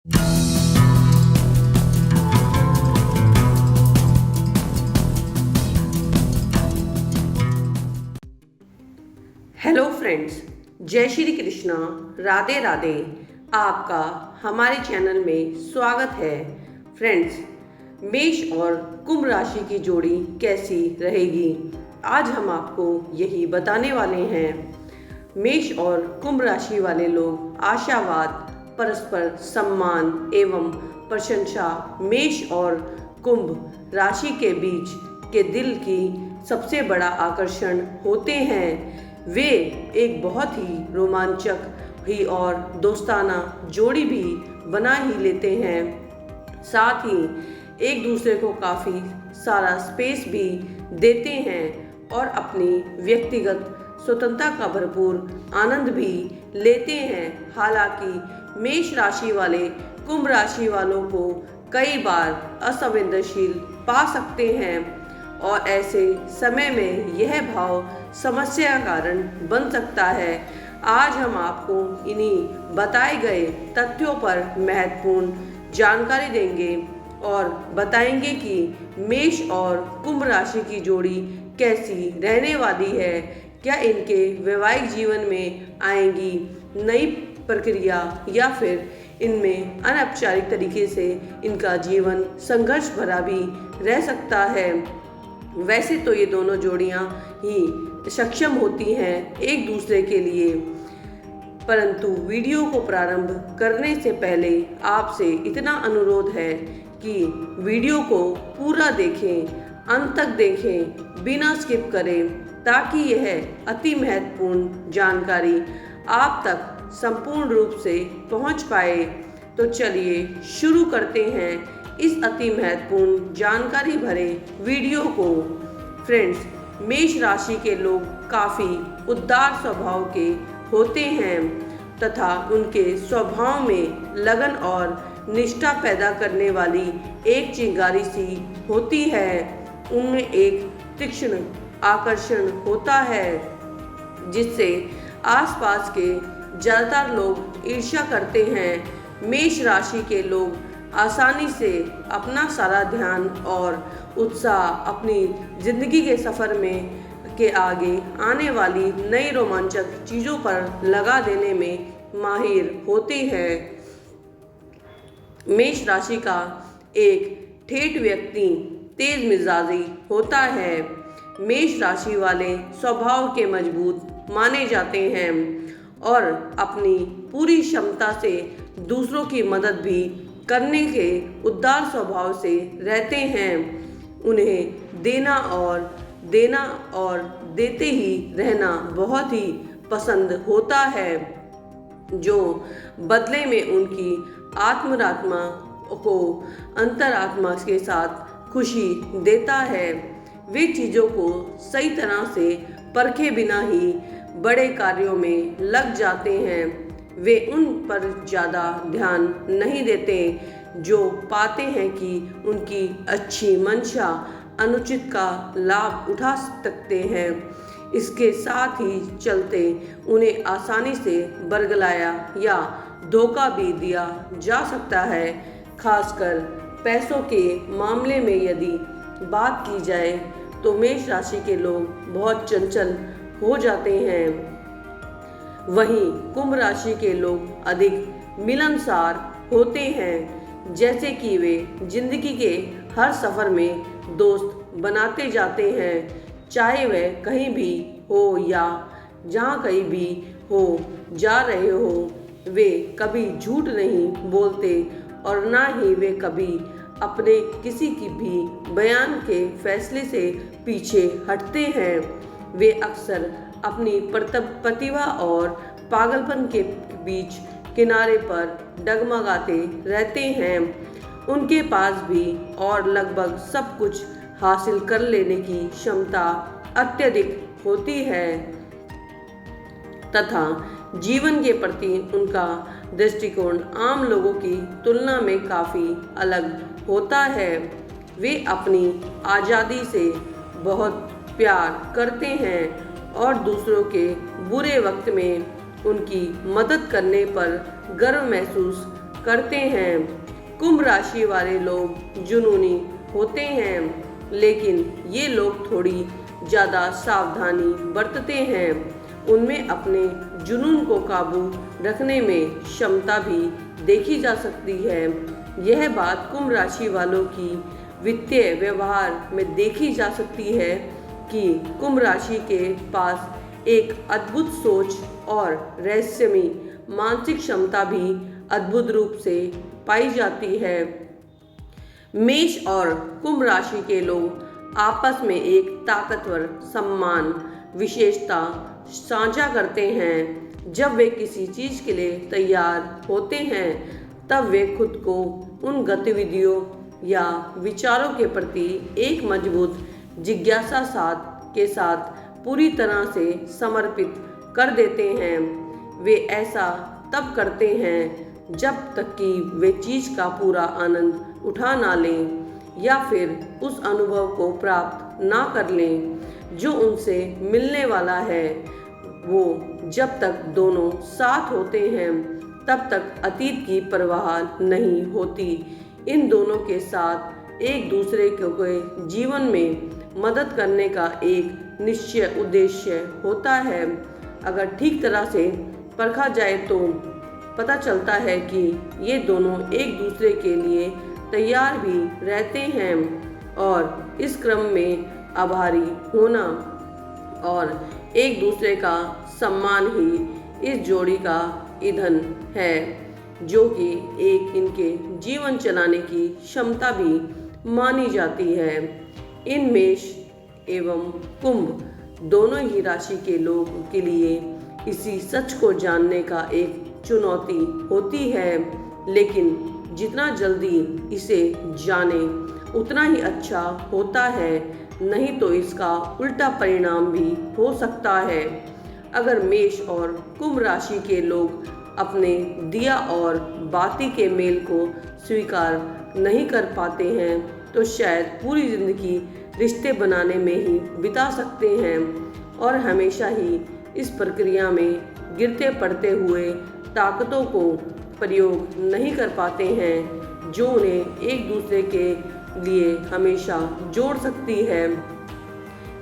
Hello friends, जय श्री कृष्णा, राधे राधे। आपका हमारे चैनल में स्वागत है। फ्रेंड्स, मेष और कुंभ राशि की जोड़ी कैसी रहेगी, आज हम आपको यही बताने वाले हैं। मेष और कुंभ राशि वाले लोग आशावाद, परस्पर सम्मान एवं प्रशंसा मेष और कुंभ राशि के बीच के दिल की सबसे बड़ा आकर्षण होते हैं। वे एक बहुत ही रोमांचक ही और दोस्ताना जोड़ी भी बना ही लेते हैं। साथ ही एक दूसरे को काफ़ी सारा स्पेस भी देते हैं और अपनी व्यक्तिगत स्वतंत्रता का भरपूर आनंद भी लेते हैं। हालांकि मेष राशि वाले कुंभ राशि वालों को कई बार असंवेदनशील पा सकते हैं और ऐसे समय में यह भाव समस्या का कारण बन सकता है। आज हम आपको इन्हीं बताए गए तथ्यों पर महत्वपूर्ण जानकारी देंगे और बताएंगे कि मेष और कुंभ राशि की जोड़ी कैसी रहने वाली है। क्या इनके वैवाहिक जीवन में आएंगी नई प्रक्रिया या फिर इनमें अनौपचारिक तरीके से इनका जीवन संघर्ष भरा भी रह सकता है। वैसे तो ये दोनों जोड़ियां ही सक्षम होती हैं एक दूसरे के लिए, परंतु वीडियो को प्रारंभ करने से पहले आपसे इतना अनुरोध है कि वीडियो को पूरा देखें, अंत तक देखें, बिना स्किप करें, ताकि यह अति महत्वपूर्ण जानकारी आप तक संपूर्ण रूप से पहुंच पाए। तो चलिए शुरू करते हैं इस अति महत्वपूर्ण जानकारी भरे वीडियो को। फ्रेंड्स, मेष राशि के लोग काफ़ी उदार स्वभाव के होते हैं तथा उनके स्वभाव में लगन और निष्ठा पैदा करने वाली एक चिंगारी सी होती है। उनमें एक तीक्ष्ण आकर्षण होता है जिससे आसपास के ज़्यादातर लोग ईर्ष्या करते हैं। मेष राशि के लोग आसानी से अपना सारा ध्यान और उत्साह अपनी ज़िंदगी के सफ़र में के आगे आने वाली नई रोमांचक चीज़ों पर लगा देने में माहिर होते हैं। मेष राशि का एक ठेठ व्यक्ति तेज मिजाजी होता है। मेष राशि वाले स्वभाव के मजबूत माने जाते हैं और अपनी पूरी क्षमता से दूसरों की मदद भी करने के उदार स्वभाव से रहते हैं। उन्हें देना और देते ही रहना बहुत ही पसंद होता है, जो बदले में उनकी आत्मरात्मा को अंतरात्मा के साथ खुशी देता है। वे चीज़ों को सही तरह से परखे बिना ही बड़े कार्यों में लग जाते हैं। वे उन पर ज़्यादा ध्यान नहीं देते जो पाते हैं कि उनकी अच्छी मंशा अनुचित का लाभ उठा सकते हैं। इसके साथ ही चलते उन्हें आसानी से बरगलाया या धोखा भी दिया जा सकता है। खासकर पैसों के मामले में यदि बात की जाए तो मेष राशि के लोग बहुत चंचल हो जाते हैं। वहीं कुंभ राशि के लोग अधिक मिलनसार होते हैं, जैसे कि वे जिंदगी के हर सफ़र में दोस्त बनाते जाते हैं। चाहे वह कहीं भी हो या जहाँ कहीं भी हो जा रहे हो, वे कभी झूठ नहीं बोलते और ना ही वे कभी अपने किसी की भी बयान के फैसले से पीछे हटते हैं। वे अक्सर अपनी प्रतिभा और पागलपन के बीच किनारे पर डगमगाते रहते हैं। उनके पास भी और लगभग सब कुछ हासिल कर लेने की क्षमता अत्यधिक होती है तथा जीवन के प्रति उनका दृष्टिकोण आम लोगों की तुलना में काफ़ी अलग होता है। वे अपनी आज़ादी से बहुत प्यार करते हैं और दूसरों के बुरे वक्त में उनकी मदद करने पर गर्व महसूस करते हैं। कुंभ राशि वाले लोग जुनूनी होते हैं, लेकिन ये लोग थोड़ी ज़्यादा सावधानी बरतते हैं। उनमें अपने जुनून को काबू रखने में क्षमता भी देखी जा सकती है। यह बात कुंभ राशि वालों की वित्तीय व्यवहार में देखी जा सकती है कि कुंभ राशि के पास एक अद्भुत सोच और रहस्यमयी मानसिक क्षमता भी अद्भुत रूप से पाई जाती है। मेष और कुंभ राशि के लोग आपस में एक ताकतवर सम्मान विशेषता साझा करते हैं। जब वे किसी चीज़ के लिए तैयार होते हैं, तब वे खुद को उन गतिविधियों या विचारों के प्रति एक मजबूत जिज्ञासा के साथ पूरी तरह से समर्पित कर देते हैं। वे ऐसा तब करते हैं जब तक कि वे चीज़ का पूरा आनंद उठा ना लें या फिर उस अनुभव को प्राप्त ना कर लें जो उनसे मिलने वाला है। वो जब तक दोनों साथ होते हैं, तब तक अतीत की परवाह नहीं होती। इन दोनों के साथ एक दूसरे के जीवन में मदद करने का एक निश्चय उद्देश्य होता है। अगर ठीक तरह से परखा जाए तो पता चलता है कि ये दोनों एक दूसरे के लिए तैयार भी रहते हैं और इस क्रम में आभारी होना और एक दूसरे का सम्मान ही इस जोड़ी का ईंधन है, जो कि एक इनके जीवन चलाने की क्षमता भी मानी जाती है। इन मेष एवं कुंभ दोनों ही राशि के लोगों के लिए इसी सच को जानने का एक चुनौती होती है, लेकिन जितना जल्दी इसे जाने उतना ही अच्छा होता है, नहीं तो इसका उल्टा परिणाम भी हो सकता है। अगर मेष और कुंभ राशि के लोग अपने दिया और बाती के मेल को स्वीकार नहीं कर पाते हैं, तो शायद पूरी जिंदगी रिश्ते बनाने में ही बिता सकते हैं और हमेशा ही इस प्रक्रिया में गिरते पड़ते हुए ताकतों को प्रयोग नहीं कर पाते हैं, जो उन्हें एक दूसरे के लिए हमेशा जोड़ सकती है।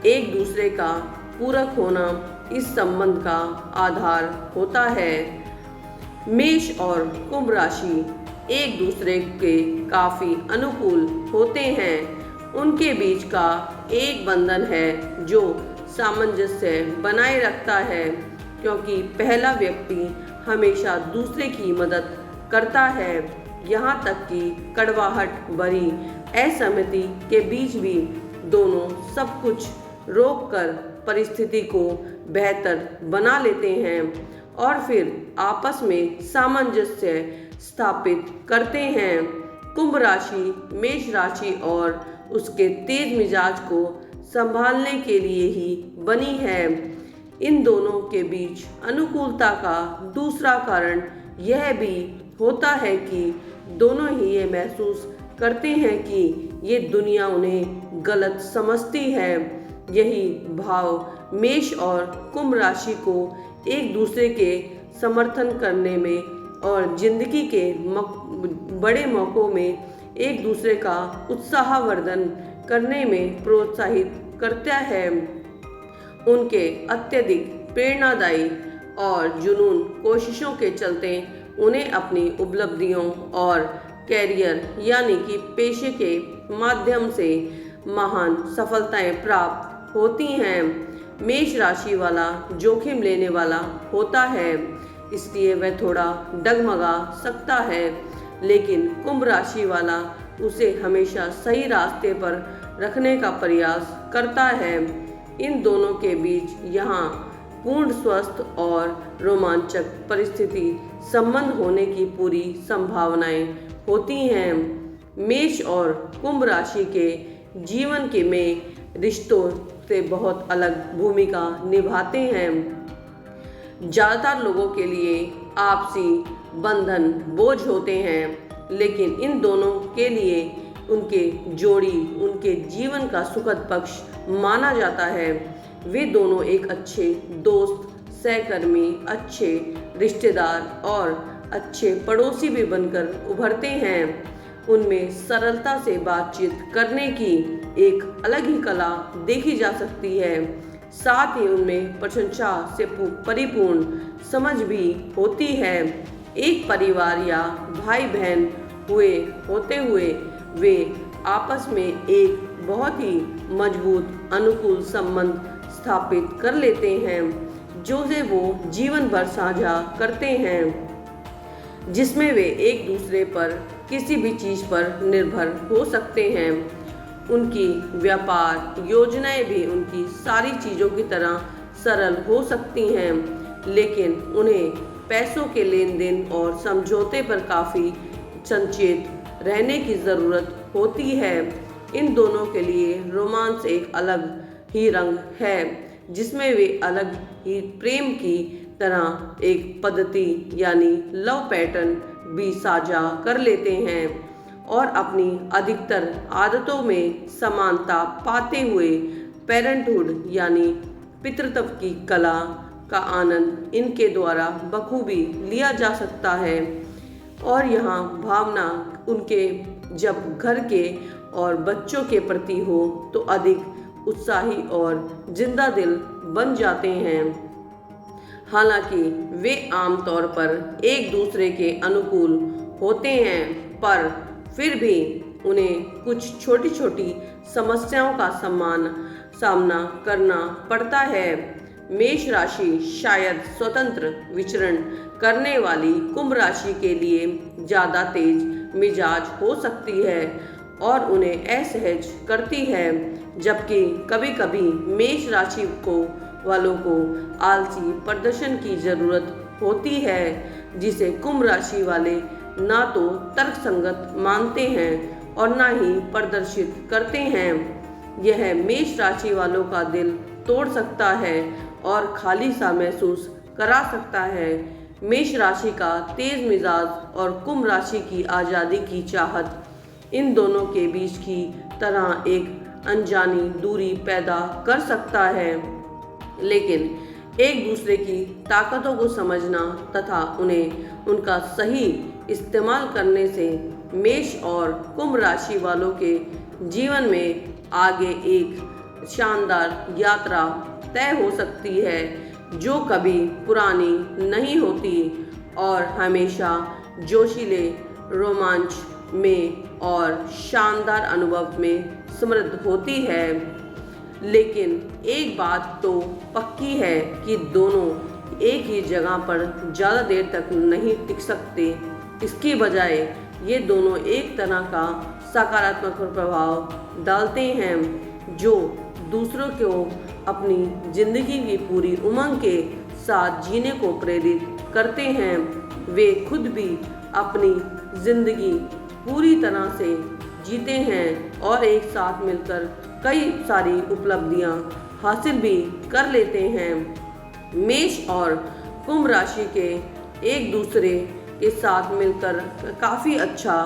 एक दूसरे का पूरक होना इस संबंध का आधार होता है। मेष और कुंभ राशि एक दूसरे के काफ़ी अनुकूल होते हैं। उनके बीच का एक बंधन है जो सामंजस्य बनाए रखता है, क्योंकि पहला व्यक्ति हमेशा दूसरे की मदद करता है। यहाँ तक कि कड़वाहट भरी असहमति के बीच भी दोनों सब कुछ रोककर परिस्थिति को बेहतर बना लेते हैं और फिर आपस में सामंजस्य स्थापित करते हैं। कुंभ राशि मेष राशि और उसके तेज मिजाज को संभालने के लिए ही बनी है। इन दोनों के बीच अनुकूलता का दूसरा कारण यह भी होता है कि दोनों ही ये महसूस करते हैं कि ये दुनिया उन्हें गलत समझती है। यही भाव मेष और कुंभ राशि को एक दूसरे के समर्थन करने में और जिंदगी के बड़े मौक़ों में एक दूसरे का उत्साहवर्धन करने में प्रोत्साहित करता है। उनके अत्यधिक प्रेरणादायी और जुनून कोशिशों के चलते उन्हें अपनी उपलब्धियों और कैरियर यानी कि पेशे के माध्यम से महान सफलताएं प्राप्त होती हैं। मेष राशि वाला जोखिम लेने वाला होता है, इसलिए वह थोड़ा डगमगा सकता है, लेकिन कुंभ राशि वाला उसे हमेशा सही रास्ते पर रखने का प्रयास करता है। इन दोनों के बीच यहाँ पूर्ण स्वस्थ और रोमांचक परिस्थिति संबंध होने की पूरी संभावनाएं होती हैं। मेष और कुंभ राशि के जीवन के में रिश्तों से बहुत अलग भूमिका निभाते हैं। ज़्यादातर लोगों के लिए आपसी बंधन बोझ होते हैं, लेकिन इन दोनों के लिए उनके जोड़ी उनके जीवन का सुखद पक्ष माना जाता है। वे दोनों एक अच्छे दोस्त, सहकर्मी, अच्छे रिश्तेदार और अच्छे पड़ोसी भी बनकर उभरते हैं। उनमें सरलता से बातचीत करने की एक अलग ही कला देखी जा सकती है। साथ ही उनमें प्रशंसा से परिपूर्ण समझ भी होती है। एक परिवार या भाई बहन होते हुए वे आपस में एक बहुत ही मजबूत अनुकूल संबंध स्थापित कर लेते हैं, जो से वो जीवन भर साझा करते हैं, जिसमें वे एक दूसरे पर किसी भी चीज़ पर निर्भर हो सकते हैं। उनकी व्यापार योजनाएं भी उनकी सारी चीज़ों की तरह सरल हो सकती हैं, लेकिन उन्हें पैसों के लेन देन और समझौते पर काफ़ी सचेत रहने की ज़रूरत होती है। इन दोनों के लिए रोमांस एक अलग ही रंग है, जिसमें वे अलग ही प्रेम की तरह एक पद्धति यानी लव पैटर्न भी साझा कर लेते हैं और अपनी अधिकतर आदतों में समानता पाते हुए पेरेंटहुड यानी पितृत्व की कला का आनंद इनके द्वारा बखूबी लिया जा सकता है। और यहाँ भावना उनके जब घर के और बच्चों के प्रति हो तो अधिक उत्साही और जिंदा दिल बन जाते हैं। हालांकि वे आमतौर पर एक दूसरे के अनुकूल होते हैं, पर फिर भी उन्हें कुछ छोटी छोटी समस्याओं का सामना करना पड़ता है। मेष राशि शायद स्वतंत्र विचरण करने वाली कुंभ राशि के लिए ज़्यादा तेज मिजाज हो सकती है और उन्हें असहज करती है, जबकि कभी कभी मेष राशि वालों को आलसी प्रदर्शन की ज़रूरत होती है, जिसे कुंभ राशि वाले ना तो तर्कसंगत मानते हैं और ना ही प्रदर्शित करते हैं। यह मेष राशि वालों का दिल तोड़ सकता है और खाली सा महसूस करा सकता है। मेष राशि का तेज मिजाज और कुंभ राशि की आज़ादी की चाहत इन दोनों के बीच की तरह एक अनजानी दूरी पैदा कर सकता है, लेकिन एक दूसरे की ताकतों को समझना तथा उन्हें उनका सही इस्तेमाल करने से मेष और कुंभ राशि वालों के जीवन में आगे एक शानदार यात्रा तय हो सकती है, जो कभी पुरानी नहीं होती और हमेशा जोशीले रोमांच में और शानदार अनुभव में समृद्ध होती है। लेकिन एक बात तो पक्की है कि दोनों एक ही जगह पर ज़्यादा देर तक नहीं टिक सकते। इसकी बजाय ये दोनों एक तरह का सकारात्मक प्रभाव डालते हैं, जो दूसरों को अपनी जिंदगी की पूरी उमंग के साथ जीने को प्रेरित करते हैं। वे खुद भी अपनी जिंदगी पूरी तरह से जीते हैं और एक साथ मिलकर कई सारी उपलब्धियां हासिल भी कर लेते हैं। मेष और कुंभ राशि के एक दूसरे के साथ मिलकर काफ़ी अच्छा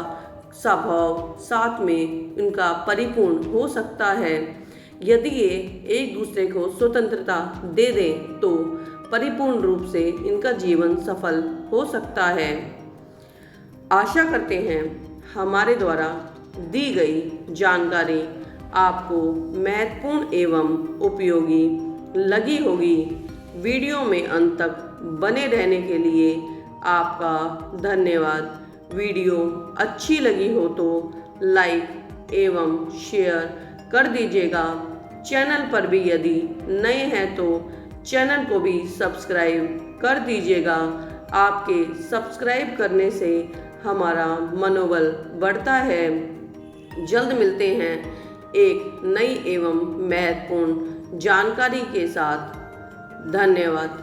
स्वभाव साथ में उनका परिपूर्ण हो सकता है। यदि ये एक दूसरे को स्वतंत्रता दे दें तो परिपूर्ण रूप से इनका जीवन सफल हो सकता है। आशा करते हैं हमारे द्वारा दी गई जानकारी आपको महत्वपूर्ण एवं उपयोगी लगी होगी। वीडियो में अंत तक बने रहने के लिए आपका धन्यवाद। वीडियो अच्छी लगी हो तो लाइक एवं शेयर कर दीजिएगा। चैनल पर भी यदि नए हैं तो चैनल को भी सब्सक्राइब कर दीजिएगा। आपके सब्सक्राइब करने से हमारा मनोबल बढ़ता है। जल्द मिलते हैं एक नई एवं महत्वपूर्ण जानकारी के साथ। धन्यवाद।